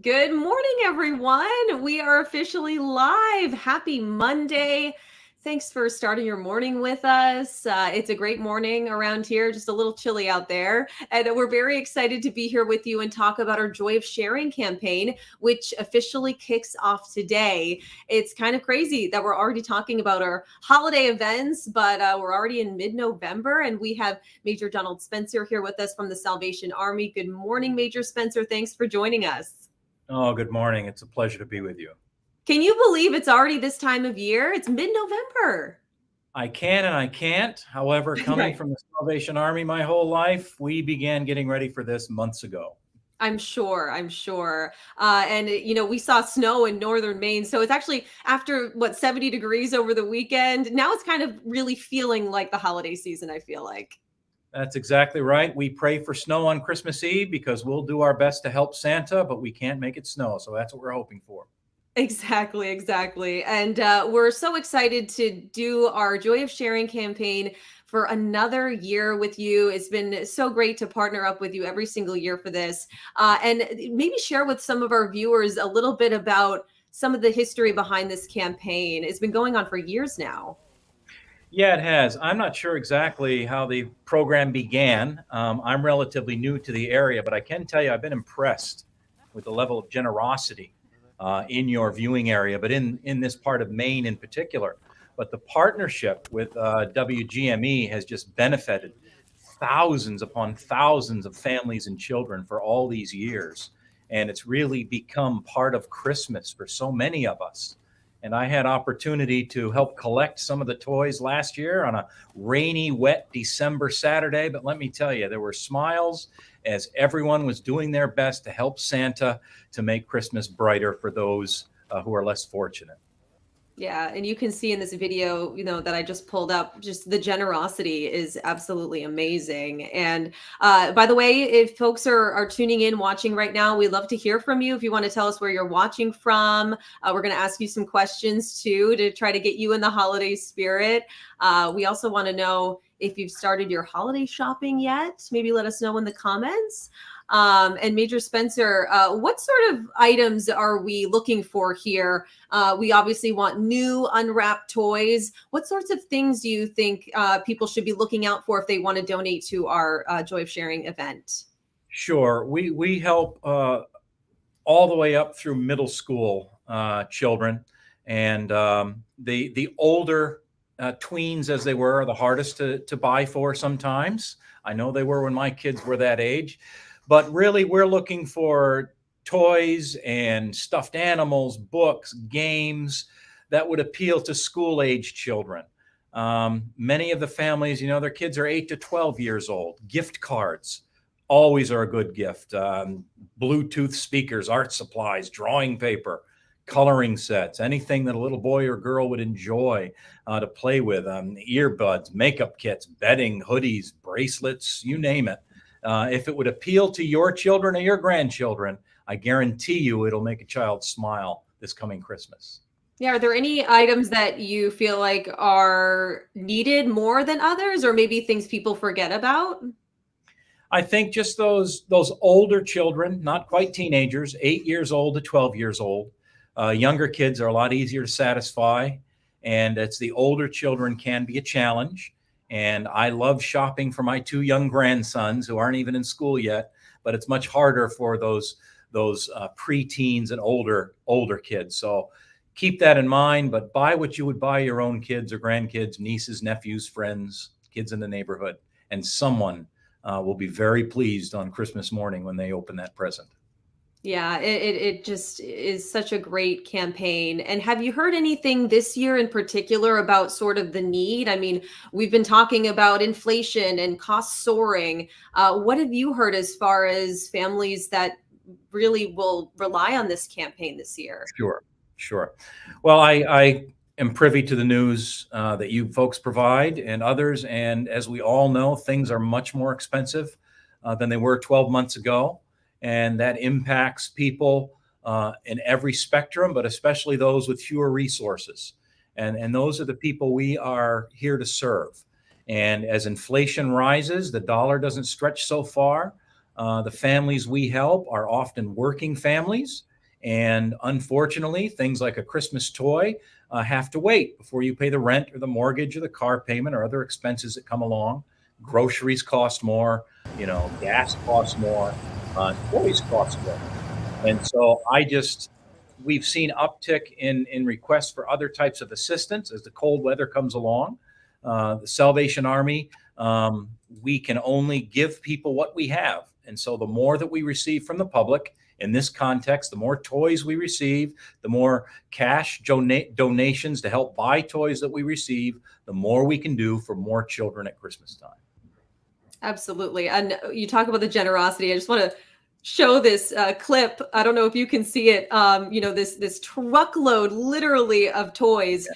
Good morning, everyone. We are officially live. Happy Monday. Thanks for starting your morning with us. It's a great morning around here, just a little chilly out there. And we're very excited to be here with you and talk about our Joy of Sharing campaign, which officially kicks off today. It's kind of crazy that we're already talking about our holiday events, but we're already in mid November and we have Major Donald Spencer here with us from the Salvation Army. Good morning, Major Spencer. Thanks for joining us. Oh, good morning. It's a pleasure to be with you. Can you believe it's already this time of year? It's mid-November. I can and I can't. However, coming Right. from the Salvation Army my whole life, we began getting ready for this months ago. I'm sure. I'm sure. We saw snow in northern Maine. So it's actually after 70 degrees over the weekend. Now it's kind of really feeling like the holiday season, I feel like. That's exactly right. We pray for snow on Christmas Eve because we'll do our best to help Santa, but we can't make it snow. So that's what we're hoping for. Exactly, exactly. And we're so excited to do our Joy of Sharing campaign for another year with you. It's been so great to partner up with you every single year for this. And maybe share with some of our viewers a little bit about some of the history behind this campaign. It's been going on for years now. Yeah, it has. I'm not sure exactly how the program began. I'm relatively new to the area, but I can tell you I've been impressed with the level of generosity in your viewing area, but in this part of Maine in particular. But the partnership with WGME has just benefited thousands upon thousands of families and children for all these years. And it's really become part of Christmas for so many of us. And I had opportunity to help collect some of the toys last year on a rainy, wet December Saturday. But let me tell you, there were smiles as everyone was doing their best to help Santa to make Christmas brighter for those who are less fortunate. Yeah, and you can see in this video, that I just pulled up, just the generosity is absolutely amazing. And by the way, if folks are tuning in, watching right now, we'd love to hear from you. If you want to tell us where you're watching from, we're going to ask you some questions too to try to get you in the holiday spirit. We also want to know if you've started your holiday shopping yet. Maybe let us know in the comments. And Major Spencer, what sort of items are we looking for here? We obviously want new unwrapped toys. What sorts of things do you think people should be looking out for if they want to donate to our Joy of Sharing event? Sure, we help all the way up through middle school children, and the older tweens, as they were, are the hardest to buy for sometimes. I know they were when my kids were that age, but really we're looking for toys and stuffed animals, books, games that would appeal to school age children. Many of the families, their kids are 8 to 12 years old. Gift cards always are a good gift. Bluetooth speakers, art supplies, drawing paper, coloring sets, anything that a little boy or girl would enjoy to play with, earbuds, makeup kits, bedding, hoodies, bracelets, you name it. If it would appeal to your children or your grandchildren, I guarantee you it'll make a child smile this coming Christmas. Yeah, are there any items that you feel like are needed more than others, or maybe things people forget about? I think just those older children, not quite teenagers, 8 years old to 12 years old. Younger kids are a lot easier to satisfy, and it's the older children can be a challenge. And I love shopping for my two young grandsons who aren't even in school yet, but it's much harder for those preteens and older kids. So keep that in mind, but buy what you would buy your own kids or grandkids, nieces, nephews, friends, kids in the neighborhood, and someone will be very pleased on Christmas morning when they open that present. Yeah, it just is such a great campaign. And have you heard anything this year in particular about sort of the need? I mean, we've been talking about inflation and costs soaring. What have you heard as far as families that really will rely on this campaign this year? Sure, sure. Well, I am privy to the news that you folks provide and others, and as we all know, things are much more expensive than they were 12 months ago, and that impacts people in every spectrum, but especially those with fewer resources. And those are the people we are here to serve. And as inflation rises, the dollar doesn't stretch so far. The families we help are often working families, And unfortunately, things like a Christmas toy have to wait before you pay the rent or the mortgage or the car payment or other expenses that come along. Groceries cost more, gas costs more, toys cost more. And so we've seen uptick in requests for other types of assistance as the cold weather comes along. The Salvation Army, we can only give people what we have. And so the more that we receive from the public in this context, the more toys we receive, the more cash donations to help buy toys that we receive, the more we can do for more children at Christmas time. Absolutely. And you talk about the generosity. I just want to show this clip. I don't know if you can see it. This truckload literally of toys.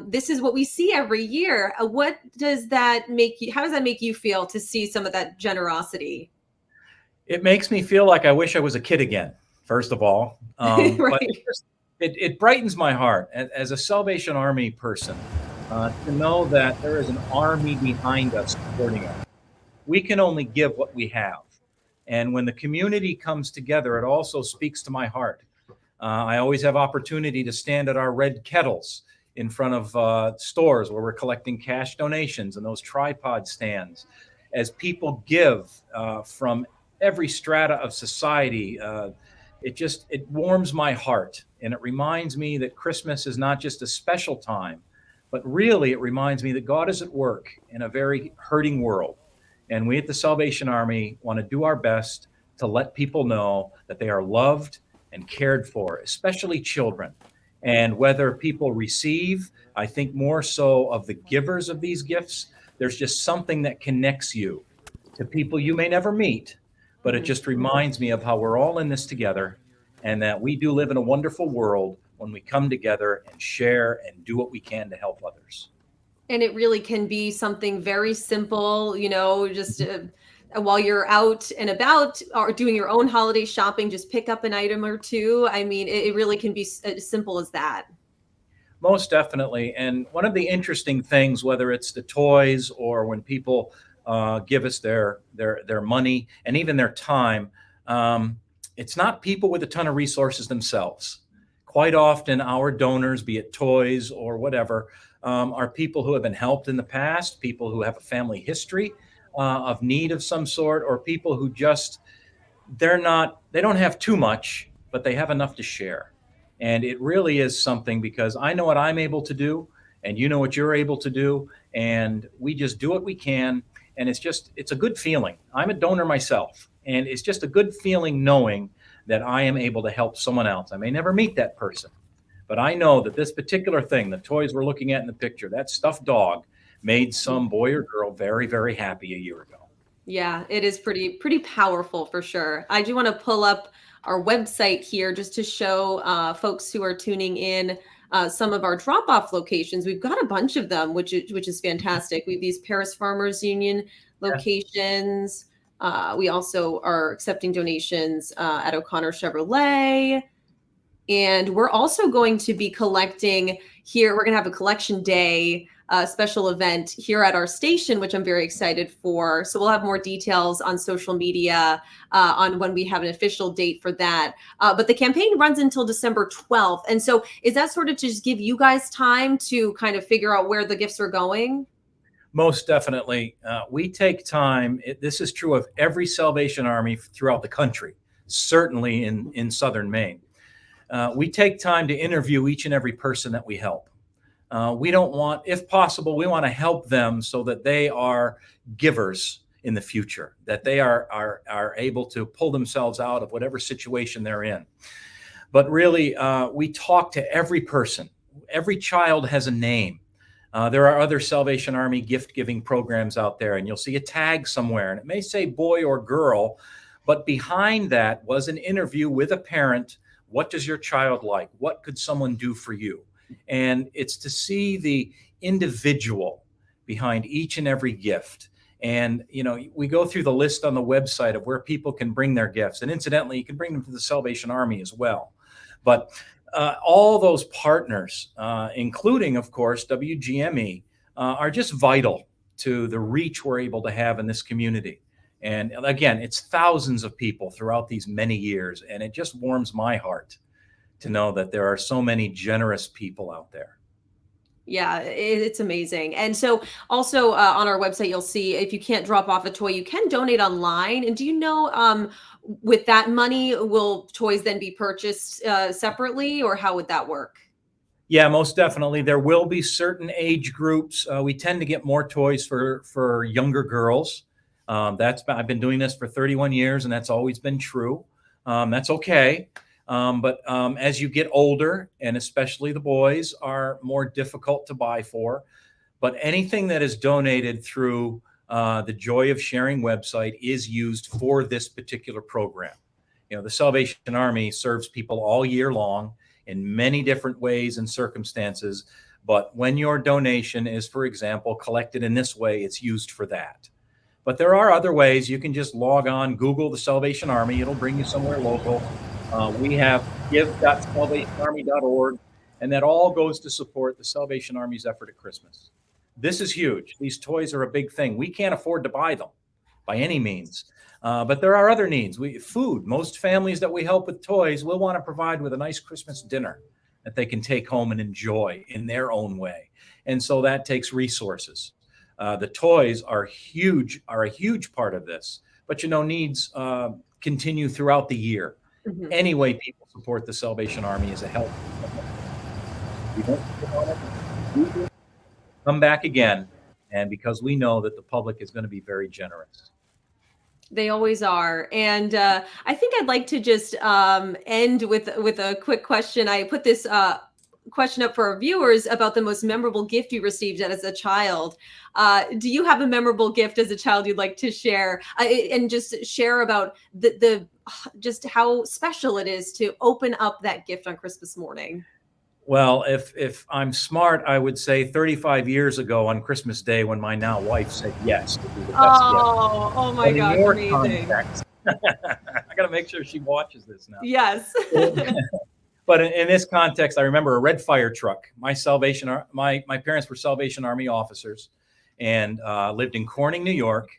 This is what we see every year. What does that make you? How does that make you feel to see some of that generosity? It makes me feel like I wish I was a kid again, first of all. Right. But it brightens my heart as a Salvation Army person to know that there is an army behind us supporting us. We can only give what we have. And when the community comes together, it also speaks to my heart. I always have opportunity to stand at our red kettles in front of stores where we're collecting cash donations and those tripod stands. As people give from every strata of society, it warms my heart. And it reminds me that Christmas is not just a special time, but really it reminds me that God is at work in a very hurting world. And we at the Salvation Army want to do our best to let people know that they are loved and cared for, especially children. And whether people receive, I think more so of the givers of these gifts, there's just something that connects you to people you may never meet, but it just reminds me of how we're all in this together and that we do live in a wonderful world when we come together and share and do what we can to help others. And it really can be something very simple, just while you're out and about or doing your own holiday shopping, just pick up an item or two. I mean, it really can be as simple as that. Most definitely. And one of the interesting things, whether it's the toys or when people give us their money and even their time, it's not people with a ton of resources themselves. Quite often, our donors, be it toys or whatever, are people who have been helped in the past, people who have a family history of need of some sort, or people who they don't have too much, but they have enough to share. And it really is something because I know what I'm able to do and you know what you're able to do. And we just do what we can. And it's a good feeling. I'm a donor myself. And it's just a good feeling knowing that I am able to help someone else. I may never meet that person, but I know that this particular thing, the toys we're looking at in the picture, that stuffed dog made some boy or girl very, very happy a year ago. Yeah, it is pretty powerful for sure. I do want to pull up our website here just to show folks who are tuning in some of our drop-off locations. We've got a bunch of them, which is fantastic. We have these Paris Farmers Union locations. We also are accepting donations at O'Connor Chevrolet. And we're also going to be collecting here. We're going to have a collection day special event here at our station, which I'm very excited for. So we'll have more details on social media on when we have an official date for that. But the campaign runs until December 12th. And so is that sort of to just give you guys time to kind of figure out where the gifts are going? Most definitely. We take time. This is true of every Salvation Army throughout the country, certainly in Southern Maine. We take time to interview each and every person that we help. We don't want, if possible, we want to help them so that they are givers in the future, that they are able to pull themselves out of whatever situation they're in. But really, we talk to every person. Every child has a name. There are other Salvation Army gift-giving programs out there, and you'll see a tag somewhere, and it may say boy or girl, but behind that was an interview with a parent. What does your child like? What could someone do for you? And it's to see the individual behind each and every gift. And, we go through the list on the website of where people can bring their gifts. And incidentally, you can bring them to the Salvation Army as well. But all those partners, including, of course, WGME, are just vital to the reach we're able to have in this community. And again, it's thousands of people throughout these many years, and it just warms my heart to know that there are so many generous people out there. Yeah, it's amazing. And so also on our website, you'll see if you can't drop off a toy, you can donate online. And do you know, with that money, will toys then be purchased separately, or how would that work? Yeah, most definitely. There will be certain age groups. We tend to get more toys for younger girls. I've been doing this for 31 years, and that's always been true. That's okay. But as you get older, and especially the boys, are more difficult to buy for. But anything that is donated through the Joy of Sharing website is used for this particular program. You know, the Salvation Army serves people all year long in many different ways and circumstances. But when your donation is, for example, collected in this way, it's used for that. But there are other ways. You can just log on, Google the Salvation Army. It'll bring you somewhere local. We have give.salvationarmy.org, and that all goes to support the Salvation Army's effort at Christmas. This is huge. These toys are a big thing. We can't afford to buy them by any means. But there are other needs. Food. Most families that we help with toys will want to provide with a nice Christmas dinner that they can take home and enjoy in their own way. And so that takes resources. The toys are a huge part of this. But needs continue throughout the year. Mhm. Any way people support the Salvation Army is a help. We don't come back again, and because we know that the public is going to be very generous. They always are. And I think I'd like to just end with a quick question. I put this question up for our viewers about the most memorable gift you received as a child. Do you have a memorable gift as a child you'd like to share, and just share about the just how special it is to open up that gift on Christmas morning? Well, if I'm smart, I would say 35 years ago on Christmas Day, when my now wife said yes, would be the best gift. Oh my But in gosh, your amazing. context, I got to make sure she watches this now. Yes. But in this context, I remember a red fire truck. My parents were Salvation Army officers, and lived in Corning, New York.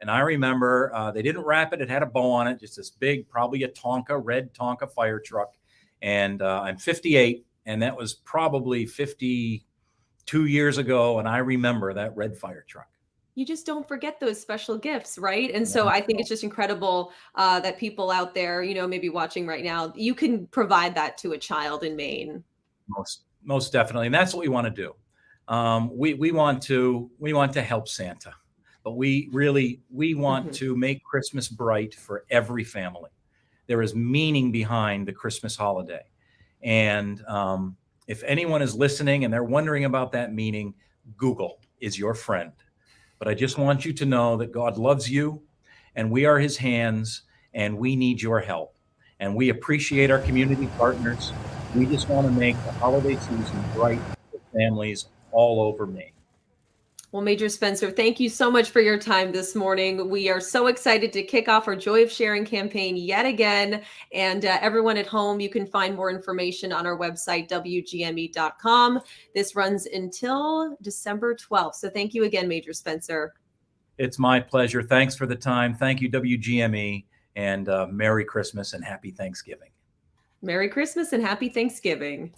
And I remember they didn't wrap it; it had a bow on it, just this big, probably a red Tonka fire truck. And I'm 58, and that was probably 52 years ago. And I remember that red fire truck. You just don't forget those special gifts, right? And so I think it's just incredible that people out there, maybe watching right now, you can provide that to a child in Maine. Most definitely, and that's what we want to do. We want to help Santa, but we want Mhm. to make Christmas bright for every family. There is meaning behind the Christmas holiday, and if anyone is listening and they're wondering about that meaning, Google is your friend. But I just want you to know that God loves you, and we are His hands, and we need your help. And we appreciate our community partners. We just want to make the holiday season bright for families all over Maine. Well, Major Spencer, thank you so much for your time this morning. We are so excited to kick off our Joy of Sharing campaign yet again. And everyone at home, you can find more information on our website, WGME.com. This runs until December 12th. So thank you again, Major Spencer. It's my pleasure. Thanks for the time. Thank you, WGME, and Merry Christmas and Happy Thanksgiving. Merry Christmas and Happy Thanksgiving.